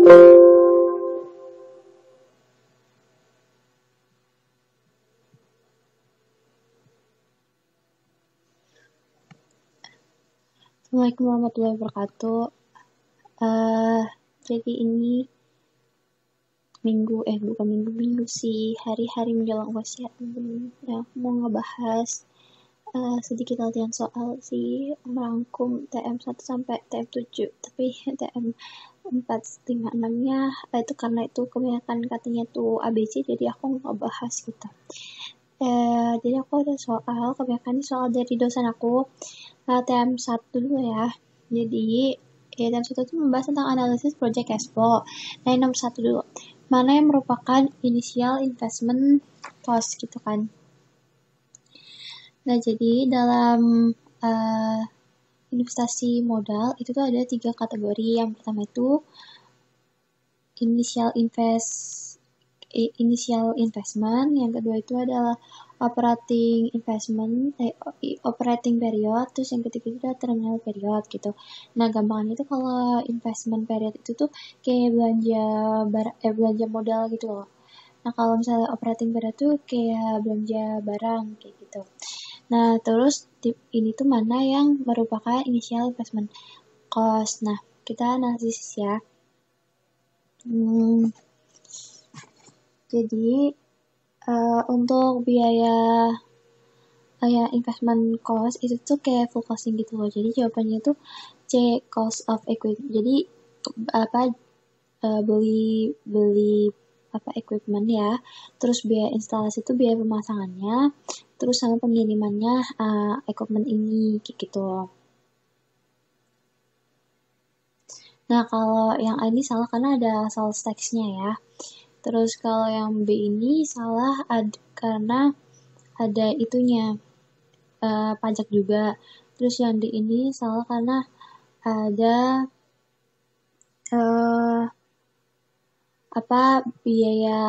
Assalamualaikum warahmatullahi wabarakatuh. Jadi ini minggu sih, hari-hari menjelang UAS ya. Ya, aku mau ngebahas sedikit latihan soal sih, merangkum TM1 sampai TM7, tapi TM 4, 5, 6-nya itu karena itu kebanyakan katanya tuh ABC, jadi aku ngebahas gitu. Jadi aku ada soal, kebanyakan soal dari dosen aku. TM1 dulu ya. Jadi TM1 itu membahas tentang analisis project cash flow. Nah, yang nomor 1 dulu. Mana yang merupakan initial investment cost gitu kan. Nah, jadi dalam investasi modal itu tuh ada 3 kategori. Yang pertama itu initial investment, yang kedua itu adalah operating period, terus yang ketiga itu adalah terminal period gitu. Nah, gampangnya itu kalau investment period itu tuh kayak belanja modal gitu loh. Nah, kalau misalnya operating period tuh kayak belanja barang kayak gitu. Nah, terus ini tuh mana yang merupakan initial investment cost. Nah, kita analisis ya. Jadi untuk biaya investment cost itu tuh kayak full costing gitu loh. Jadi jawabannya itu C, cost of equipment. Jadi beli equipment ya. Terus biaya instalasi itu biaya pemasangannya, terus sama pengirimannya equipment ini gitu. Nah, kalau yang A ini salah karena ada sales tax-nya ya. Terus kalau yang B ini salah karena ada itunya, pajak juga. Terus yang D ini salah karena ada biaya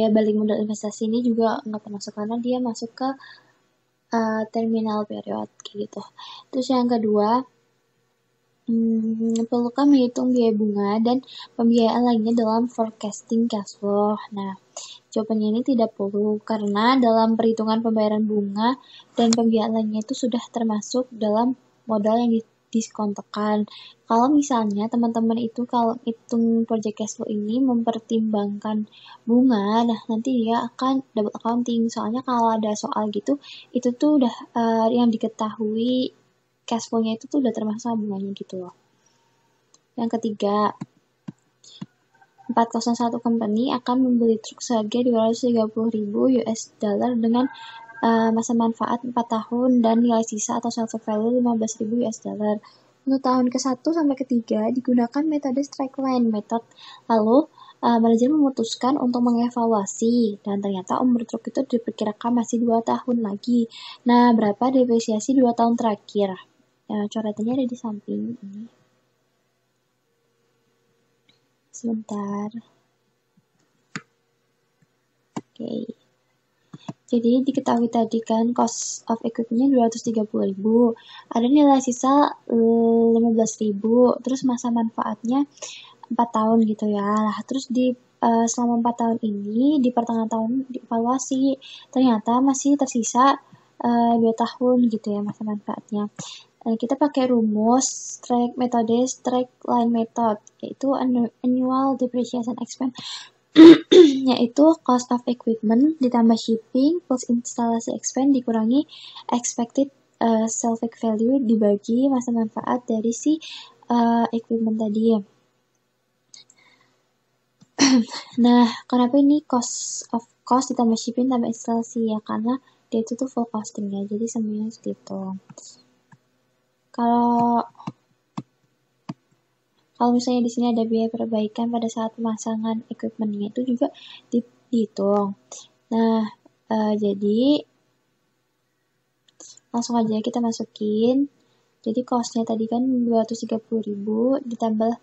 balik modal investasi ini juga nggak termasuk karena dia masuk ke terminal period kayak gitu. Terus yang kedua, perlukan menghitung biaya bunga dan pembiayaan lainnya dalam forecasting cash flow. Nah, jawabannya ini tidak perlu karena dalam perhitungan pembayaran bunga dan pembiayaan lainnya itu sudah termasuk dalam modal yang diskontekan. Kalau misalnya teman-teman itu kalau hitung project cash flow ini mempertimbangkan bunga, nah nanti dia akan double accounting. Soalnya kalau ada soal gitu, itu tuh udah yang diketahui cash flow-nya itu tuh udah termasuk bunganya gitu loh. Yang ketiga, 401 company akan membeli truk seharga $230.000 dengan masa manfaat 4 tahun dan nilai sisa atau sales value $15.000. Untuk tahun ke-1 sampai ke-3 digunakan metode straight line method. Lalu manajer memutuskan untuk mengevaluasi dan ternyata umur truk itu diperkirakan masih 2 tahun lagi. Nah, berapa depresiasi 2 tahun terakhir? Coretannya ada di samping ini. Sebentar. Oke. Jadi diketahui tadi kan cost of equipment-nya 230.000. Ada nilai sisa 15.000. Terus masa manfaatnya 4 tahun gitu ya. Nah, terus selama 4 tahun ini di pertengahan tahun dievaluasi. Ternyata masih tersisa 2 tahun gitu ya masa manfaatnya. Kita pakai rumus metode straight line method, yaitu annual depreciation expense, yaitu cost of equipment ditambah shipping plus instalasi expense dikurangi expected salvage value dibagi masa manfaat dari si equipment tadi. Nah, kenapa ini cost ditambah shipping tambah instalasi ya? Karena dia itu tuh full costing ya, jadi semuanya seperti itu. Kalau misalnya di sini ada biaya perbaikan pada saat pemasangan equipment-nya itu juga dihitung. Nah, jadi langsung aja kita masukin. Jadi cost-nya tadi kan 230.000 ditambah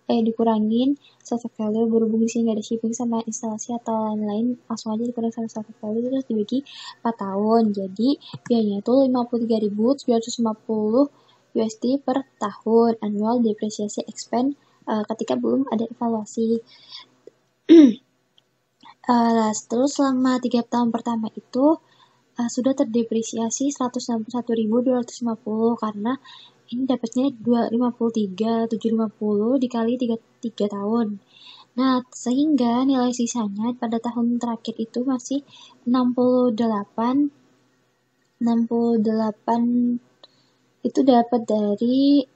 dikurangin salvage value berhubung di sini nggak ada shipping sama instalasi atau lain-lain, langsung aja dikurang sama salvage value terus dibagi 4 tahun. Jadi biayanya itu 53.950 USD per tahun, annual depreciation expense ketika belum ada evaluasi. Terus selama 3 tahun pertama itu sudah terdepresiasi 161.250 karena ini dapatnya 253.750 dikali 3 tahun. Nah, sehingga nilai sisanya pada tahun terakhir itu masih 68 itu dapat dari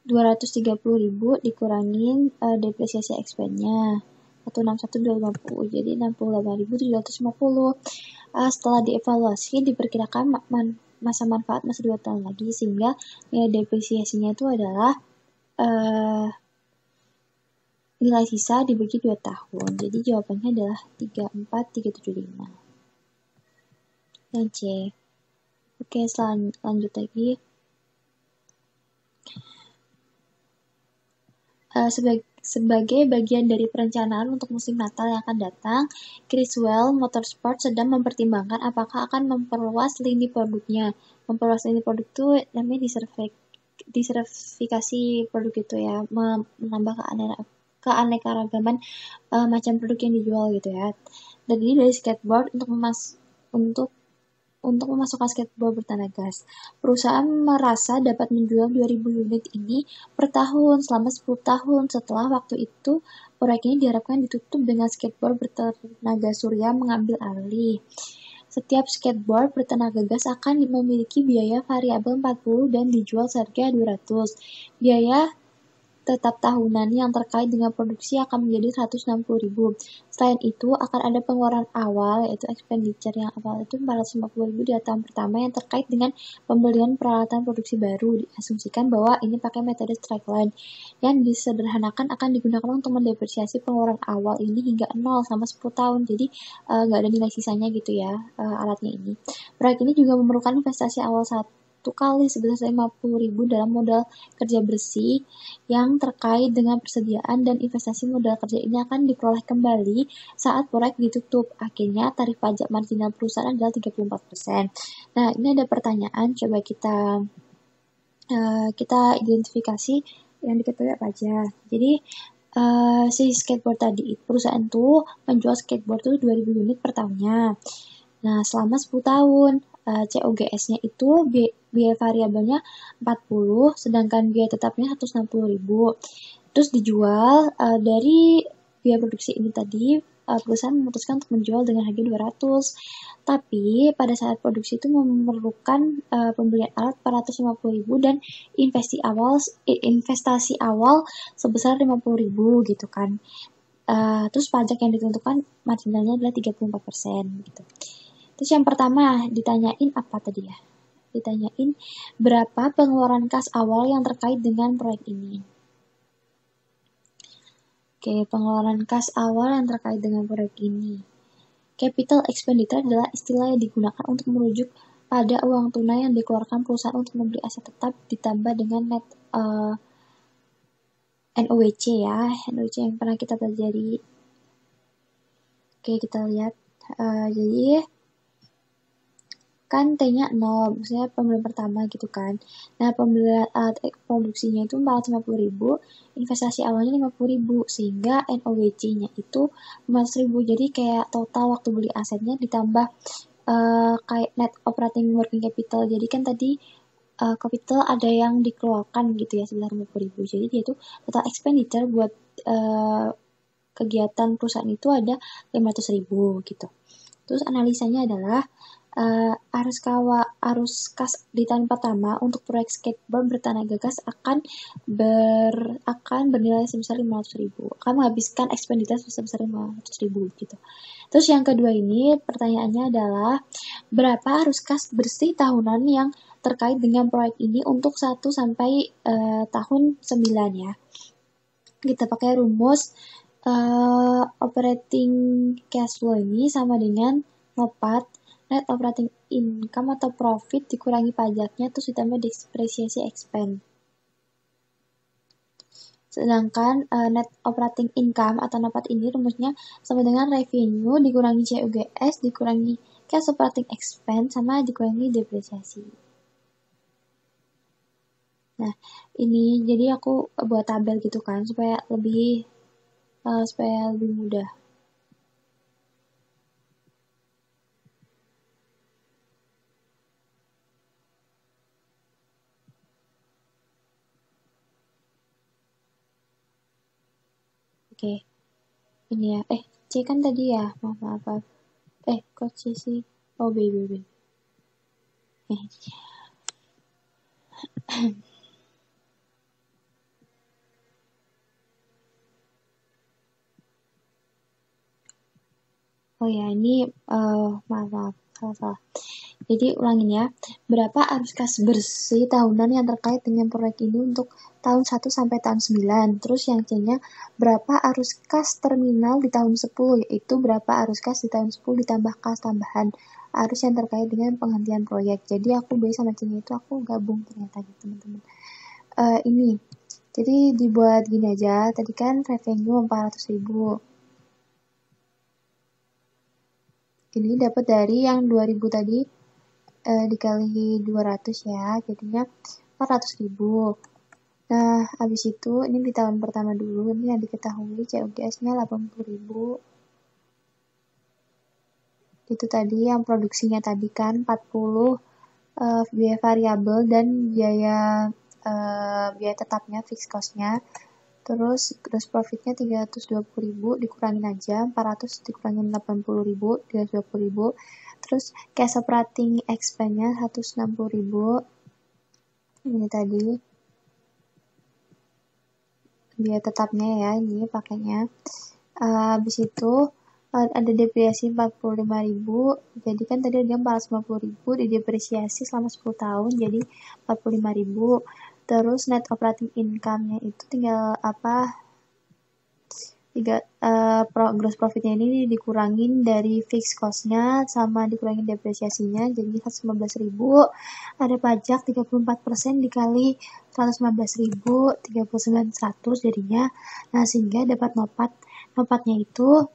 230.000 dikurangin depresiasi expense-nya 161.250, jadi 68.750. Setelah dievaluasi diperkirakan masa manfaat masih 2 tahun lagi, sehingga nilai depresiasinya itu adalah nilai sisa dibagi 2 tahun. Jadi jawabannya adalah 34375. Yang C. Oke, lanjut lagi. Sebagai bagian dari perencanaan untuk musim Natal yang akan datang, Criswell Motorsport sedang mempertimbangkan apakah akan memperluas lini produknya. Memperluas lini produk itu namanya diversifikasi produk itu ya, menambah keanekaragaman macam produk yang dijual gitu ya. Dan ini dari skateboard untuk memasukkan skateboard bertenaga gas. Perusahaan merasa dapat menjual 2.000 unit ini per tahun selama 10 tahun. Setelah waktu itu, proyek ini diharapkan ditutup dengan skateboard bertenaga surya mengambil alih. Setiap skateboard bertenaga gas akan memiliki biaya variabel 40 dan dijual seharga 200. Biaya tetap tahunan yang terkait dengan produksi akan menjadi 160.000. Selain itu, akan ada pengeluaran awal, yaitu expenditure yang awal itu 450.000 di tahun pertama yang terkait dengan pembelian peralatan produksi baru. Diasumsikan bahwa ini pakai metode straight line yang disederhanakan akan digunakan untuk mendepresiasi pengeluaran awal ini hingga 0 selama 10 tahun. Jadi nggak ada nilai sisanya gitu ya alatnya ini. Proyek ini juga memerlukan investasi awal 1 kali sebesar 50.000 dalam modal kerja bersih yang terkait dengan persediaan dan investasi modal kerja ini akan diperoleh kembali saat proyek ditutup. Akhirnya tarif pajak marginal perusahaan adalah 34%. Nah, ini ada pertanyaan, coba kita identifikasi yang diketahui apa aja. Jadi si skateboard tadi, perusahaan tuh menjual skateboard tuh 2.000 unit per tahunnya. Nah, selama 10 tahun, COGS-nya itu biaya variabelnya 40, sedangkan biaya tetapnya 160.000. Terus dijual dari biaya produksi ini tadi, perusahaan memutuskan untuk menjual dengan harga 200. Tapi pada saat produksi itu memerlukan pembelian alat 450.000 dan investasi awal sebesar 50.000 gitu kan. Terus pajak yang ditentukan marginalnya adalah 34% gitu. Terus yang pertama ditanyain apa tadi ya? Ditanyain berapa pengeluaran kas awal yang terkait dengan proyek ini. Oke, pengeluaran kas awal yang terkait dengan proyek ini. Capital expenditure adalah istilah yang digunakan untuk merujuk pada uang tunai yang dikeluarkan perusahaan untuk membeli aset tetap ditambah dengan net NOWC ya, NOWC yang pernah kita pelajari. Oke, kita lihat. Jadi kan T-nya 0, maksudnya pembelian pertama gitu kan. Nah, pembelian alat produksinya itu 450.000, investasi awalnya 50.000, sehingga NOWC-nya itu 500.000. Jadi kayak total waktu beli asetnya ditambah kayak net operating working capital. Jadi kan tadi capital ada yang dikeluarkan gitu ya sebesar 50.000. Jadi dia itu total expenditure buat kegiatan perusahaan itu ada 500.000 gitu. Terus analisanya adalah arus kas di tahun pertama untuk proyek skateboard bertenaga gas akan bernilai sebesar 500.000, akan menghabiskan expenditure sebesar 500.000 gitu. Terus yang kedua ini pertanyaannya adalah berapa arus kas bersih tahunan yang terkait dengan proyek ini untuk 1 sampai tahun 9 ya. Kita pakai rumus operating cash flow ini sama dengan NOPAT, net operating income atau profit dikurangi pajaknya terus ditambah depresiasi expense. Sedangkan net operating income atau NOPAT ini rumusnya sama dengan revenue dikurangi COGS dikurangi cash operating expense sama dikurangi depresiasi. Nah, ini jadi aku buat tabel gitu kan supaya lebih mudah. Oke, ini ya. C kan tadi ya, maaf. Kok C sih? Oh, B. Eh, Oh ya, ini maaf, salah. Jadi ulangin ya, berapa arus kas bersih tahunan yang terkait dengan proyek ini untuk tahun 1 sampai tahun 9. Terus yang C-nya, berapa arus kas terminal di tahun 10, yaitu berapa arus kas di tahun 10 ditambah kas tambahan arus yang terkait dengan penghentian proyek. Jadi aku B sama C-nya itu aku gabung ternyata gitu teman-teman. Ini, jadi dibuat gini aja, tadi kan revenue 400.000. Ini dapat dari yang 2000 tadi dikali 200 ya, jadinya 400.000. Nah, habis itu ini di tahun pertama dulu, ini yang diketahui COGS-nya 80.000. Itu tadi yang produksinya tadi kan 40 biaya variabel dan biaya tetapnya, fixed cost-nya. Terus gross profit-nya 320.000 dikurangin aja, 400 dikurangin 80.000, 320.000. Terus cash operating expense-nya 160.000. Ini tadi biaya tetapnya ya, ini pakainya. Habis itu ada depresiasi 45.000. Jadi kan tadi ada 450.000 didepresiasi selama 10 tahun jadi 45.000. Terus net operating income-nya itu tinggal gross profit-nya ini dikurangin dari fixed cost-nya sama dikurangin depresiasinya jadi 115.000. Ada pajak 34% dikali 115.000, 39.100 jadinya. Nah, sehingga dapat nopatnya itu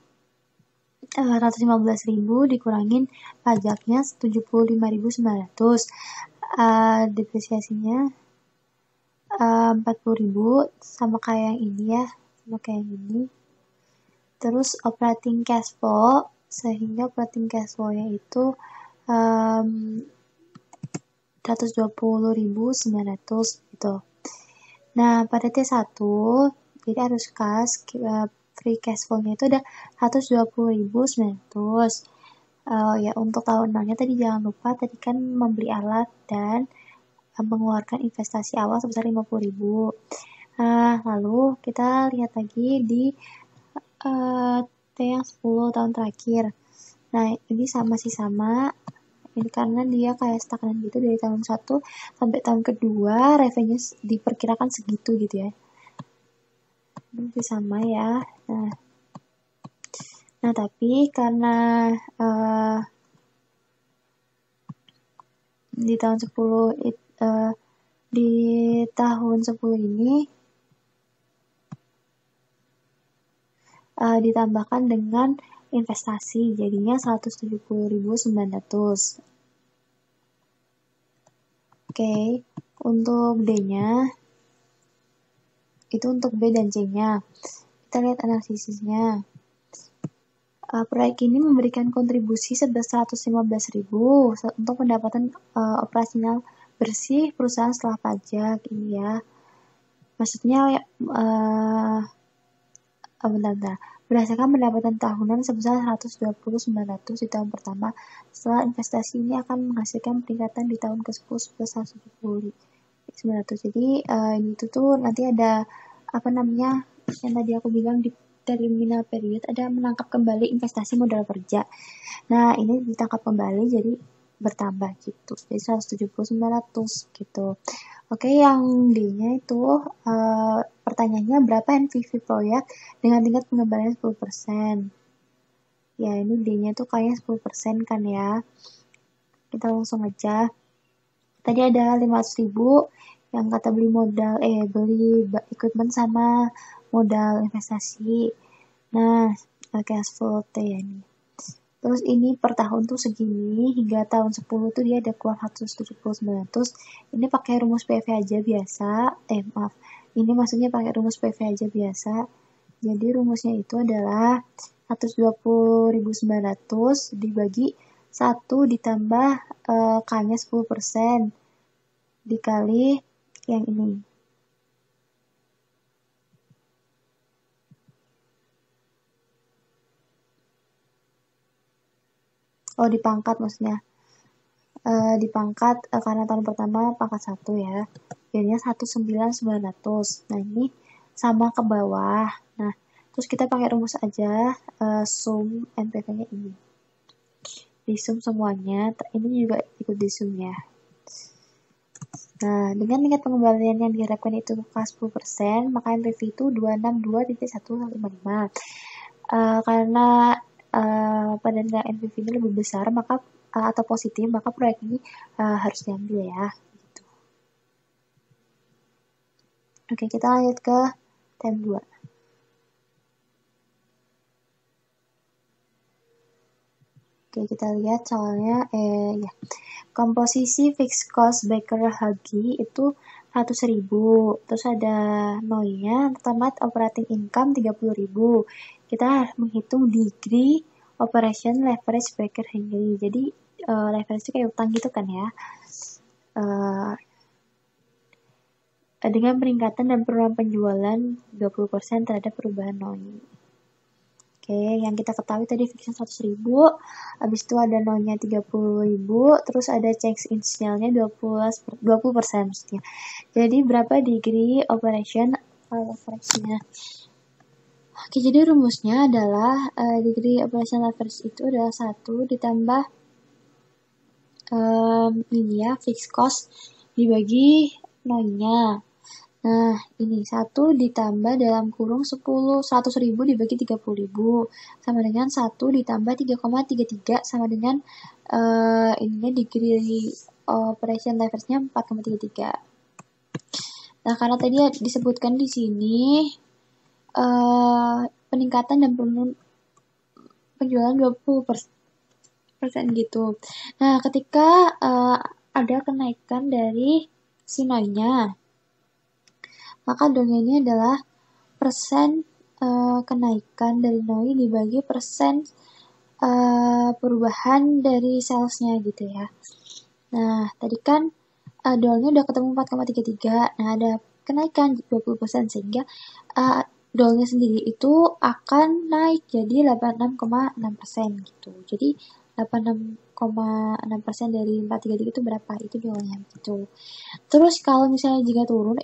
115.000 dikurangin pajaknya 75.900. Depresiasinya 40.000 sama kayak yang ini ya, sama kayak yang ini. Terus operating cash flow, sehingga operating cash flow-nya itu 120.900 gitu. Nah, pada T1, jadi harus kas free cash flow-nya itu ada 120.900. Ya, untuk tahunannya tadi jangan lupa tadi kan membeli alat dan mengeluarkan investasi awal sebesar 50.000. Lalu kita lihat lagi di T yang 10 tahun terakhir. Nah, ini sama. Ini karena dia kayak stagnan gitu dari tahun 1 sampai tahun kedua, revenue diperkirakan segitu gitu ya. Ini sama ya. Nah, tapi karena di tahun 10 ini ditambahkan dengan investasi jadinya 170.900. Oke, untuk D-nya itu untuk B dan C-nya. Kita lihat analisisnya. Proyek ini memberikan kontribusi sebesar 115.000 untuk pendapatan operasional bersih perusahaan setelah pajak ini ya. Maksudnya bentar. Berdasarkan pendapatan tahunan sebesar 120.900 di tahun pertama. Setelah investasi ini akan menghasilkan peningkatan di tahun ke-10 sebesar 120.900. Jadi ini tuh nanti ada yang tadi aku bilang di terminal period ada menangkap kembali investasi modal kerja. Nah, ini ditangkap kembali jadi bertambah gitu. Jadi 170.900 gitu. Oke, yang D-nya itu pertanyaannya berapa NPV proyek dengan tingkat pengembalian 10%. Ya, ini D-nya itu kayaknya 10% kan ya. Kita langsung aja. Tadi ada 500.000 yang kata beli equipment sama modal investasi. Nah, cash flow T ya ini. Terus ini per tahun tuh segini, hingga tahun 10 tuh dia ada keluar 170-900. Ini pakai rumus PV aja biasa. Maaf. Ini maksudnya pakai rumus PV aja biasa. Jadi rumusnya itu adalah 120.900 dibagi 1 ditambah K-nya 10% dikali yang ini. Oh, dipangkat maksudnya. Dipangkat karena tahun pertama pangkat 1 ya. Jadinya 109.900. Nah, ini sama ke bawah. Nah, terus kita pakai rumus aja sum NPV-nya ini. Di sum semuanya, ini juga ikut di sum ya. Nah, dengan tingkat pengembalian yang diharapkan itu ke 10%, maka NPV itu 262.155. Karena pada nilai NPV ini lebih besar, maka atau positif, maka proyek ini harus diambil ya. Gitu. Oke, kita lanjut ke TM 2. Oke, kita lihat soalnya ya. Komposisi fixed cost Baker Hagi itu 100.000. Terus ada NOI-nya, total operating income 30.000. Kita harus menghitung degree operation leverage Baker Hagi. Jadi leverage itu kayak utang gitu kan ya. Dengan peningkatan dan penurunan penjualan 20% terhadap perubahan NOI. Oke, yang kita ketahui tadi fixnya 100.000, habis itu ada NOI-nya 30.000, terus ada change in sale-nya 20% maksudnya. Jadi berapa degree operation leverage-nya? Oke, jadi rumusnya adalah degree operation leverage itu adalah 1 ditambah ini ya, fixed cost dibagi NOI-nya. Nah, ini 1 ditambah dalam kurung 100.000 dibagi 30.000 sama dengan 1 ditambah 3,33 sama dengan ininya degree operation leverage-nya 4,33. Nah, karena tadi disebutkan di sini peningkatan dan penjualan 20% gitu. Nah, ketika ada kenaikan dari sinoi-nya, maka dongnya ini adalah persen kenaikan dari NOI dibagi persen perubahan dari salesnya gitu ya. Nah, tadi kan dolnya udah ketemu 4,33. Nah, ada kenaikan 20% sehingga dolnya sendiri itu akan naik jadi 86,6% gitu. Jadi 86,6% dari 433 itu berapa? Itu dolnya gitu. Terus kalau misalnya jika turun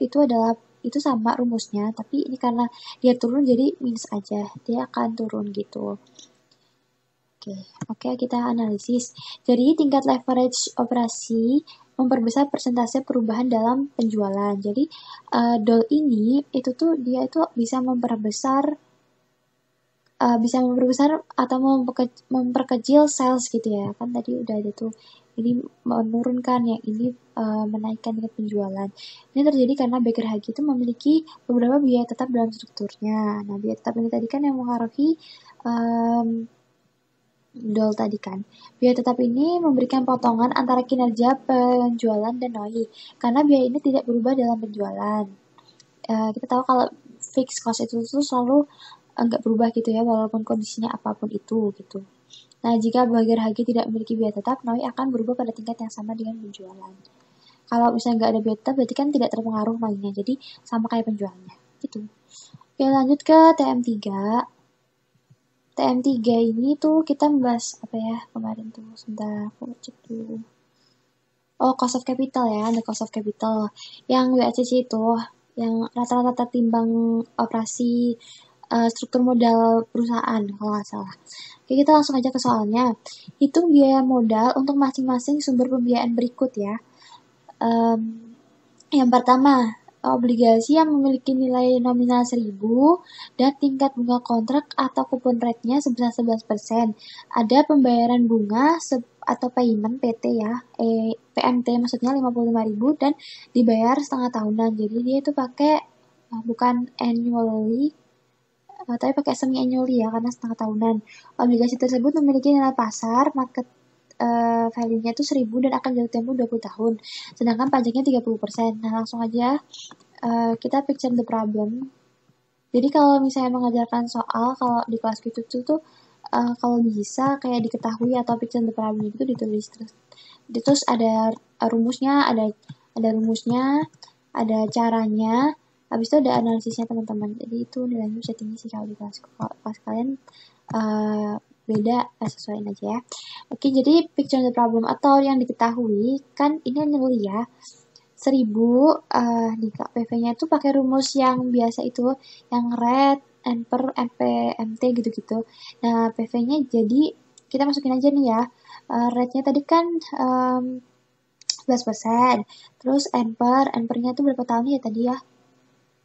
itu sama rumusnya, tapi ini karena dia turun jadi minus aja, dia akan turun gitu. Oke, kita analisis. Jadi tingkat leverage operasi memperbesar persentase perubahan dalam penjualan. Jadi DOL ini dia itu bisa memperbesar atau memperkecil sales gitu ya. Kan tadi udah ada tuh, ini menurunkan, yang ini menaikkan tingkat penjualan. Ini terjadi karena Baker Hagi itu memiliki beberapa biaya tetap dalam strukturnya. Nah, biaya tetap ini tadi kan yang mengaruhi DOL tadi kan. Biaya tetap ini memberikan potongan antara kinerja penjualan dan NOI. Karena biaya ini tidak berubah dalam penjualan. Kita tahu kalau fixed cost itu tuh selalu nggak berubah gitu ya, walaupun kondisinya apapun itu gitu. Nah, jika Baker Hagi tidak memiliki biaya tetap, NOI akan berubah pada tingkat yang sama dengan penjualan. Kalau misalnya nggak ada biaya tetap, berarti kan tidak terpengaruh NOI-nya, jadi sama kayak penjualannya gitu. Oke, lanjut ke TM3. TM3 ini tuh kita membahas apa ya kemarin tuh, sebentar aku cek dulu. Oh, cost of capital ya, the cost of capital. Yang WACC itu, yang rata-rata timbang operasi struktur modal perusahaan, kalau nggak salah. Oke, kita langsung aja ke soalnya. Hitung biaya modal untuk masing-masing sumber pembiayaan berikut ya. Yang pertama, obligasi yang memiliki nilai nominal 1.000 dan tingkat bunga kontrak atau coupon rate-nya sebesar 11%. Ada pembayaran bunga atau payment PT ya, PMT maksudnya 55.000 dan dibayar setengah tahunan. Jadi dia itu pakai bukan annually, tapi pakai semi annually ya, karena setengah tahunan. Obligasi tersebut memiliki nilai pasar market value-nya itu 1000 dan akan jatuh tempo 20 tahun. Sedangkan pajaknya 30%. Nah, langsung aja kita picture the problem. Jadi kalau misalnya mengajarkan soal, kalau di kelas gitu tuh kalau bisa kayak diketahui atau picture the problem itu ditulis terus ada rumusnya, ada rumusnya, ada caranya, habis itu ada analisisnya teman-teman. Jadi itu nilainya bisa tinggi sih kalau di kelas kalian beda, sesuaiin aja ya. Oke, jadi picture the problem atau yang diketahui kan ini annually ya. 1000 nih Kak, PV-nya itu pakai rumus yang biasa itu, yang red, amper, MP, MT gitu-gitu. Nah, PV-nya jadi kita masukin aja nih ya. Rate-nya tadi kan 11%. Terus ampernya itu berapa tahun ya tadi ya?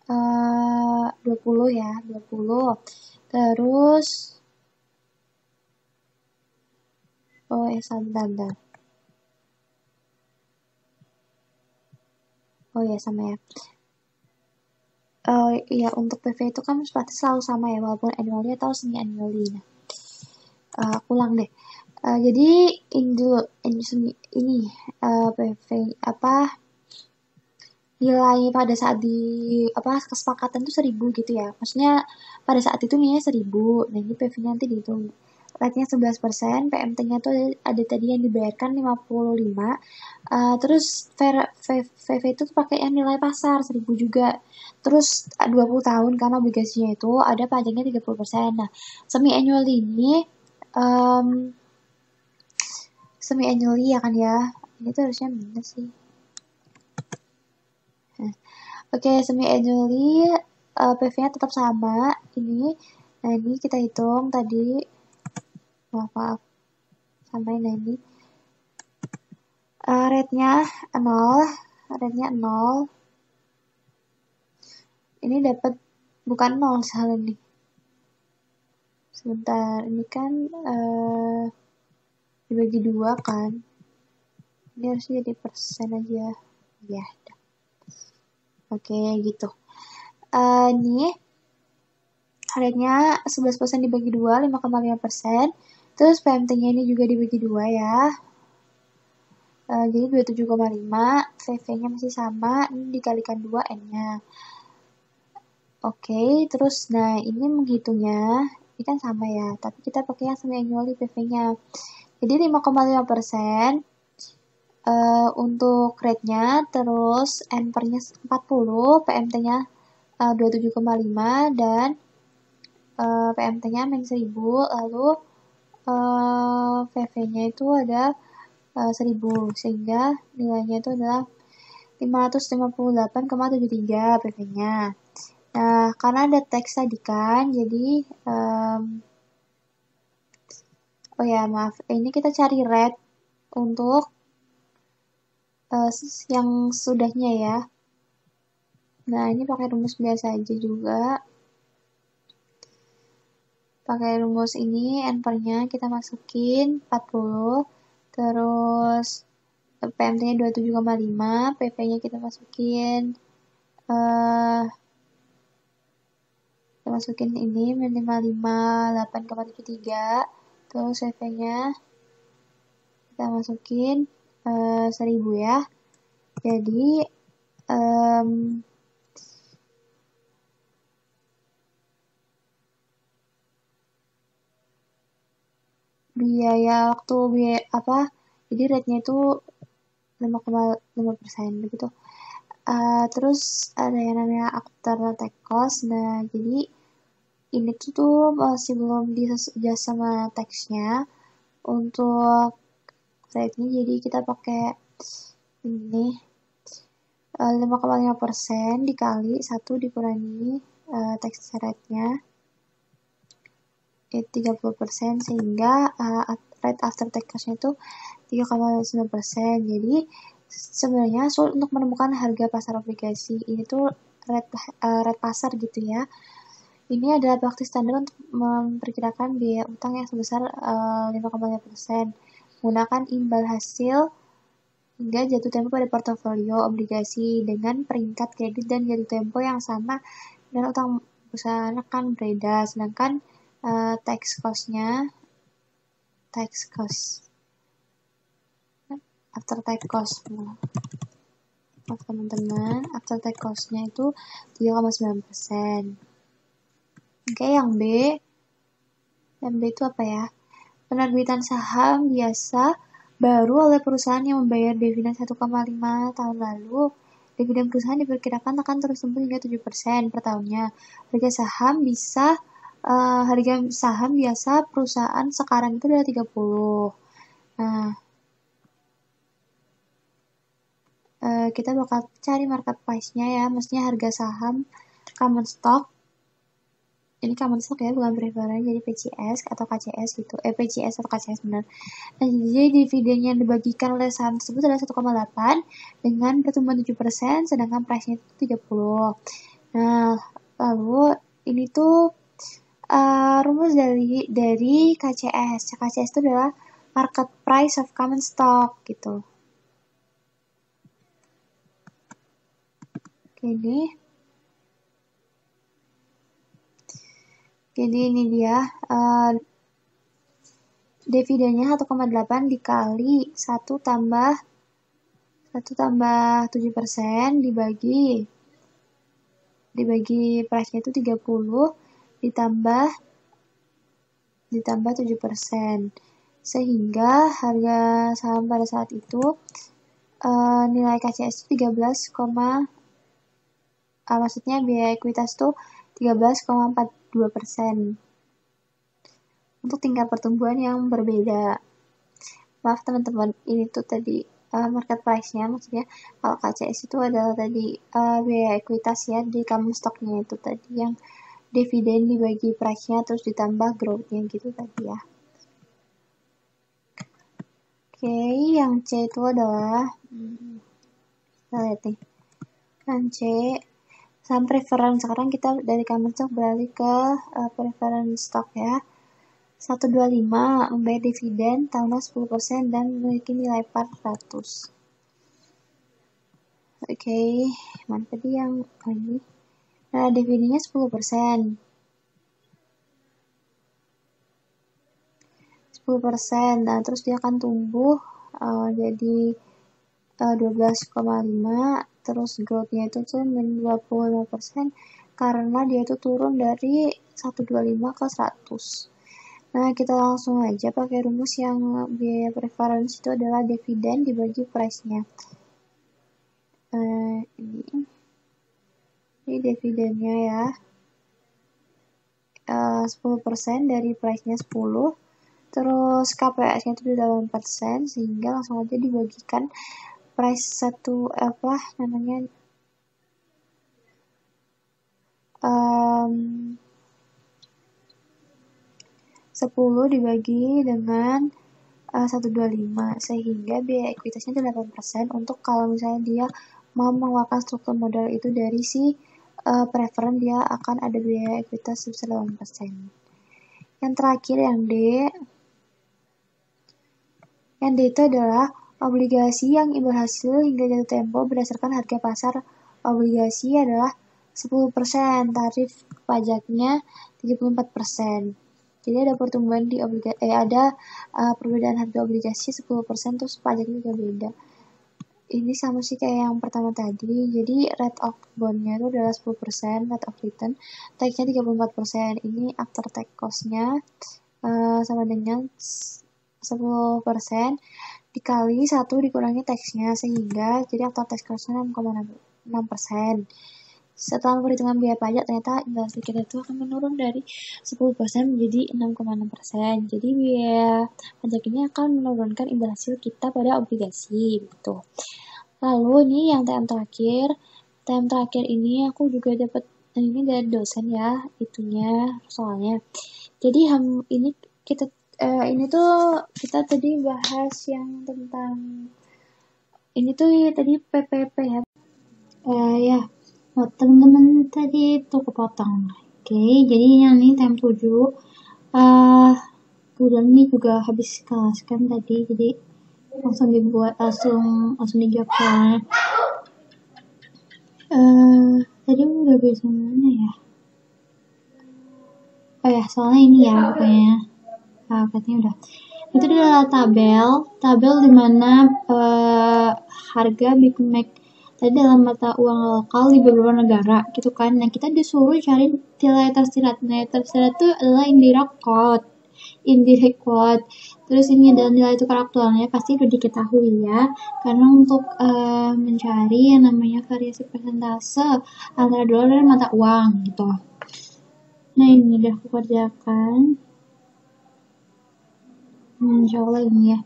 20 ya, 20. Terus bentar. Oh ya, sama ya. Ya untuk PV itu kan pasti selalu sama ya, walaupun annually atau semi annually. Nah, ulang deh. Jadi ini PV nilai pada saat di kesepakatan itu 1000 gitu ya. Maksudnya pada saat itu nilainya 1000. Nah, ini PV-nya nanti dihitung. Rate-nya 11%, PMT-nya tuh ada tadi yang dibayarkan 55. Terus VV itu tuh pakai yang nilai pasar 1000 juga. Terus 20 tahun karena obligasinya itu ada pajaknya 30%. Nah, semi annual ini semi annually ya kan ya. Ini tuh harusnya minus sih. Oke, semi annually PV-nya tetap sama. Ini kita hitung tadi. Maaf. Samain ini. Rate-nya 0. Ini dapat bukan 0 salah nih. Sebentar, ini kan dibagi 2 kan. Ini harusnya jadi persen aja. Ya, oke, gitu. Ini rate-nya 11% dibagi 2, 5,5%. Terus PMT-nya ini juga dibagi 2 ya. Jadi 27,5, VV-nya masih sama, ini dikalikan 2 N-nya. Oke, terus nah ini menghitungnya, ini kan sama ya, tapi kita pakai yang semi annually PV-nya. Jadi 5,5% untuk rate-nya, terus amper-nya 40, PMT-nya 27,5 dan PMT-nya min 1000, lalu VV-nya itu ada 1000, sehingga nilainya itu adalah 558,73 PV-nya. Nah, karena ada teks tadi kan, jadi maaf, ini kita cari rate untuk yang sudahnya ya. Nah, ini pakai rumus biasa aja juga. Pakai rumus ini, ampernya kita masukin 40, terus PMT-nya 27,5, PP-nya kita masukin ini minimal 58,73, terus CV-nya kita masukin 1000 ya. Jadi jadi rate-nya itu 5,5% begitu. Terus ada yang namanya after tax cost. Nah, jadi ini tuh masih belum diadjust sama teksnya untuk rate-nya, jadi kita pakai ini 5,5% dikali 1 dikurangi tax rate-nya 30%, sehingga rate after tax cost-nya itu 3,9%. Jadi sebenarnya sulit untuk menemukan harga pasar obligasi. Ini tuh rate pasar gitu ya. Ini adalah praktis standar untuk memperkirakan biaya utang yang sebesar 5,5%. Menggunakan imbal hasil hingga jatuh tempo pada portofolio obligasi dengan peringkat kredit dan jatuh tempo yang sama dan utang perusahaan akan berbeda, sedangkan tax cost after tax cost teman-teman, after tax cost-nya itu 3,9%. Oke, yang B itu apa ya? Penerbitan saham biasa baru oleh perusahaan yang membayar dividen 1,5 tahun lalu. Dividen perusahaan diperkirakan akan terus tumbuh hingga 7% per tahunnya. Harga saham biasa perusahaan sekarang itu adalah 30. Nah, kita bakal cari market price-nya ya, maksudnya harga saham common stock. Ini common stock ya, bukan preferred, jadi PCS atau KCS gitu. PCS atau KCS benar. Nah, jadi dividen yang dibagikan oleh saham tersebut adalah 1,8 dengan pertumbuhan 7%, sedangkan price-nya itu 30. Nah, lalu ini tuh rumus dari KCS. KCS itu adalah market price of common stock gitu. Oke, jadi ini dia dividennya 1,8 dikali 1 tambah 7% dibagi price-nya itu 30 ditambah 7%, sehingga harga saham pada saat itu nilai KCS itu 13, maksudnya biaya ekuitas itu 13,42%. Untuk tingkat pertumbuhan yang berbeda. Maaf teman-teman, ini tuh tadi market price-nya, maksudnya kalau KCS itu adalah tadi biaya ekuitas ya di common stock-nya itu tadi yang dividen dibagi price-nya terus ditambah growth-nya gitu tadi ya. Oke, yang C itu adalah kita lihat nih. Yang C saham preference. Sekarang kita dari common stock beralih ke preference stock ya. 125 membayar dividen tambah 10% dan memiliki nilai par 100. Oke, mana tadi yang ini? Nah, dividennya 10%. 10%. Nah, terus dia akan tumbuh jadi 12,5, terus growth-nya itu tuh 25% karena dia itu turun dari 125 ke 100. Nah, kita langsung aja pakai rumus yang biaya preference itu adalah dividen dibagi price-nya. Ini dividennya ya. 10% dari price-nya 10. Terus KPS-nya itu 8%, sehingga langsung aja dibagikan price 10 dibagi dengan 125, sehingga biaya ekuitasnya 8% untuk kalau misalnya dia mau mengeluarkan struktur modal itu dari si preference, dia akan ada biaya ekuitas sebesar 8%. Yang terakhir yang D. Yang D itu adalah obligasi yang imbal hasil hingga jatuh tempo berdasarkan harga pasar obligasi adalah 10%, tarif pajaknya 34%. Jadi ada pertumbuhan di ada perbedaan harga obligasi 10%, terus pajaknya juga beda. Ini sama sih kayak yang pertama tadi. Jadi rate of bond-nya itu adalah 10%, rate of return, tax-nya 34%. Ini after tax cost-nya sama dengan 10% dikali 1 dikurangi tax-nya, sehingga jadi after tax cost-nya 6,6%. Setelah perhitungan biaya pajak, ternyata imbal hasil kita itu akan menurun dari 10% menjadi 6,6%. Jadi biaya pajak ini akan menurunkan imbal hasil kita pada obligasi gitu. Lalu ini yang TM terakhir ini aku juga dapat ini dari dosen ya, itunya soalnya. Jadi ini kita kita tadi bahas yang tentang ini tuh tadi PPP ya. Ya, buat teman-teman tadi itu kepotong. Oke, jadi yang ini TM 7. Kemudian ini juga habis kelas kan tadi, jadi langsung dijawab soalnya. Tadi udah bisa mana ya? oh ya, soalnya ini ya pokoknya katanya udah. Itu adalah tabel di mana harga Big Mac tadi dalam mata uang lokal di beberapa negara gitu kan. Nah, kita disuruh cari nilai tersirat. Nilai tersirat itu adalah indirect quote. Terus ini adalah nilai tukar aktualnya, pasti udah diketahui ya. Karena untuk mencari yang namanya variasi persentase antara dolar dan mata uang gitu. Nah, ini udah aku kerjakan. Insya Allah ini ya.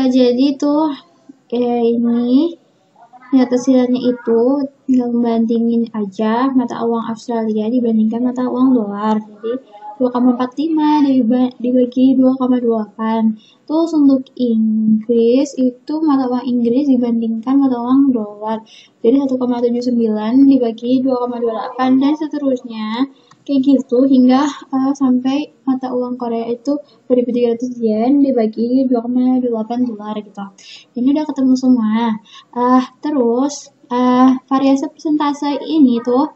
Jadi tuh ini nilai tersiratnya itu tinggal membandingin aja mata uang Australia dibandingkan mata uang dolar. Jadi 2,45 dibagi 2,28. Terus untuk Inggris itu mata uang Inggris dibandingkan mata uang dolar. Jadi 1,79 dibagi 2,28 dan seterusnya. Kayak gitu hingga sampai mata uang Korea itu 2.300 yen dibagi 2,28 dolar gitu. Ini udah ketemu semua. Terus variasi persentase ini tuh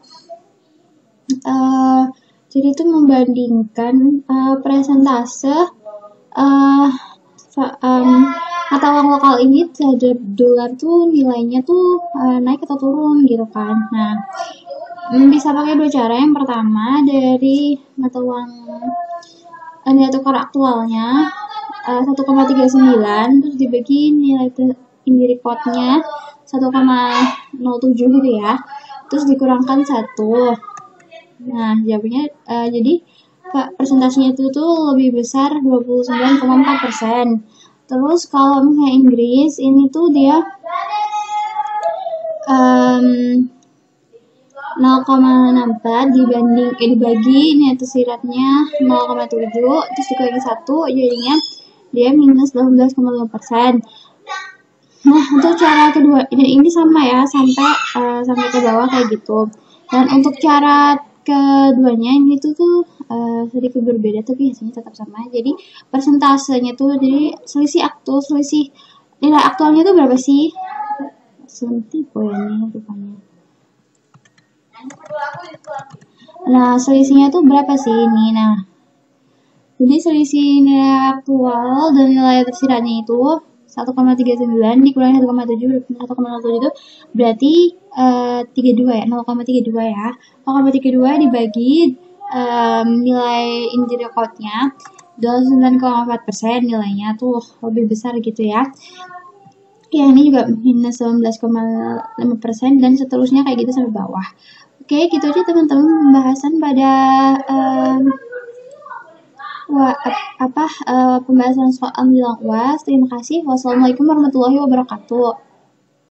jadi itu membandingkan persentase mata uang lokal ini terhadap dolar tuh nilainya tuh naik atau turun gitu kan. Nah, bisa pakai dua cara. Yang pertama dari mata uang nilai tukar aktualnya 1,39 terus dibagi nilai indirect quote-nya 1,07 gitu ya. Terus dikurangkan 1. Nah, jawabnya jadi persentasenya itu tuh lebih besar 29,4%. Terus kalau misalnya Inggris ini tuh dia 0,64 dibagi nilai tersiratnya 0,7 terus dikurangi 1 jadinya dia minus 18,5%. Nah, untuk cara kedua ini sama ya sampai ke bawah kayak gitu. Dan untuk cara keduanya ini tuh sedikit berbeda tapi hasilnya tetap sama. Jadi persentasenya tuh jadi selisih nilai aktualnya tuh berapa sih? Tipe ini rupanya. Nah, selisihnya tuh berapa sih ini? Nah, jadi selisih nilai aktual dan nilai tersiratnya itu 1,39 dikurangi 1,7 itu berarti 32 ya, 0,32 ya. 0,32 dibagi nilai indirect quote-nya 29,4% nilainya tuh lebih besar gitu ya. Ya, ini juga minus 19,5% dan seterusnya kayak gitu sampai bawah. Oke, gitu aja teman-teman pembahasan pada pembahasan soal bilang UAS. Terima kasih. Wassalamualaikum warahmatullahi wabarakatuh.